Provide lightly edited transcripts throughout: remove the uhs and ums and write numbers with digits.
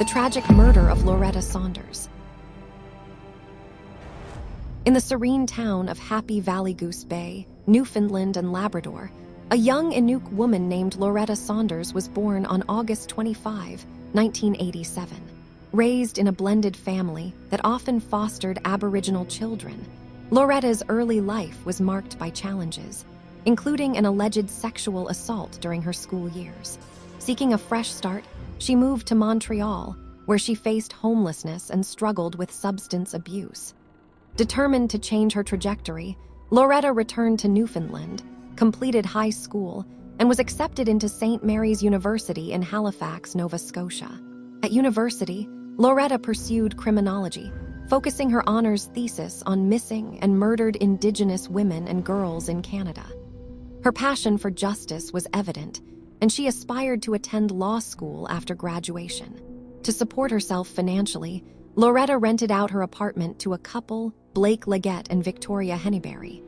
the tragic murder of Loretta Saunders. In the serene town of Happy Valley Goose Bay, Newfoundland and Labrador, a young Inuk woman named Loretta Saunders was born on August 25, 1987. Raised in a blended family that often fostered Aboriginal children, Loretta's early life was marked by challenges, including an alleged sexual assault during her school years. Seeking a fresh start, she moved to Montreal, where she faced homelessness and struggled with substance abuse. Determined to change her trajectory, Loretta returned to Newfoundland, completed high school, and was accepted into St. Mary's University in Halifax, Nova Scotia. At university, Loretta pursued criminology, focusing her honors thesis on missing and murdered Indigenous women and girls in Canada. Her passion for justice was evident, and she aspired to attend law school after graduation. To support herself financially, Loretta rented out her apartment to a couple, Blake Leggett and Victoria Henneberry.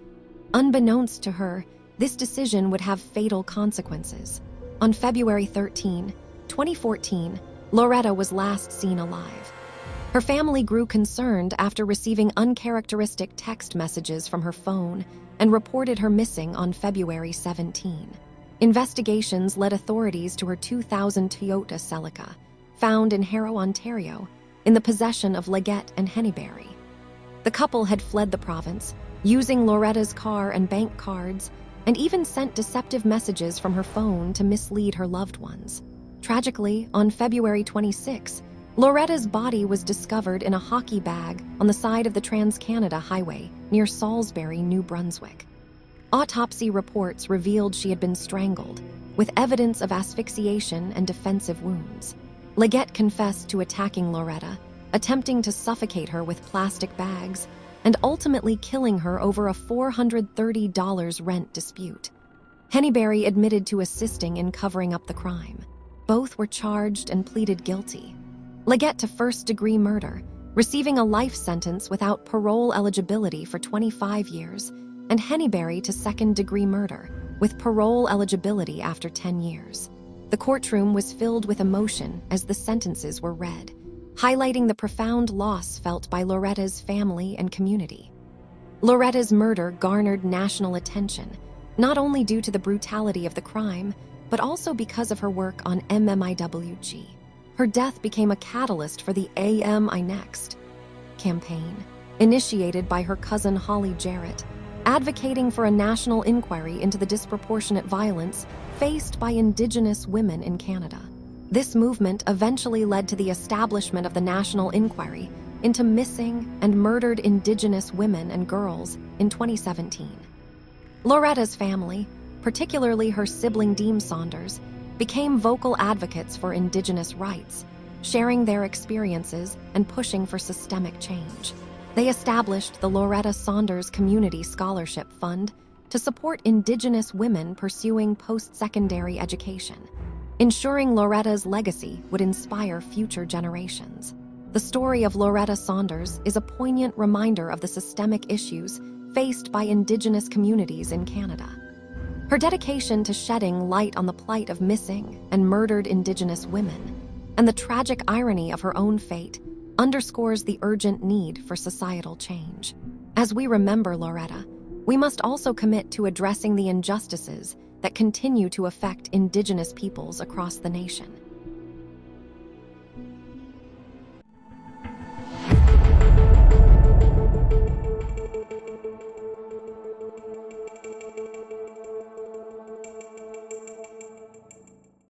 Unbeknownst to her, this decision would have fatal consequences. On February 13, 2014, Loretta was last seen alive. Her family grew concerned after receiving uncharacteristic text messages from her phone and reported her missing on February 17. Investigations led authorities to her 2000 Toyota Celica, found in Harrow, Ontario, in the possession of Leggett and Henneberry. The couple had fled the province, using Loretta's car and bank cards, and even sent deceptive messages from her phone to mislead her loved ones. Tragically, on February 26, Loretta's body was discovered in a hockey bag on the side of the Trans-Canada Highway near Salisbury, New Brunswick. Autopsy reports revealed she had been strangled, with evidence of asphyxiation and defensive wounds. Leggett confessed to attacking Loretta, attempting to suffocate her with plastic bags, and ultimately killing her over a $430 rent dispute. Henneberry admitted to assisting in covering up the crime. Both were charged and pleaded guilty. Leggett to first-degree murder, receiving a life sentence without parole eligibility for 25 years, and Henneberry to second-degree murder, with parole eligibility after 10 years. The courtroom was filled with emotion as the sentences were read, highlighting the profound loss felt by Loretta's family and community. Loretta's murder garnered national attention, not only due to the brutality of the crime, but also because of her work on MMIWG. Her death became a catalyst for the AM I Next campaign, initiated by her cousin Holly Jarrett, advocating for a national inquiry into the disproportionate violence faced by Indigenous women in Canada. This movement eventually led to the establishment of the National Inquiry into Missing and Murdered Indigenous Women and Girls in 2017. Loretta's family, particularly her sibling Deem Saunders, became vocal advocates for Indigenous rights, sharing their experiences and pushing for systemic change. They established the Loretta Saunders Community Scholarship Fund to support Indigenous women pursuing post-secondary education, ensuring Loretta's legacy would inspire future generations. The story of Loretta Saunders is a poignant reminder of the systemic issues faced by Indigenous communities in Canada. Her dedication to shedding light on the plight of missing and murdered Indigenous women, and the tragic irony of her own fate, underscores the urgent need for societal change. As we remember Loretta, we must also commit to addressing the injustices that continue to affect Indigenous peoples across the nation.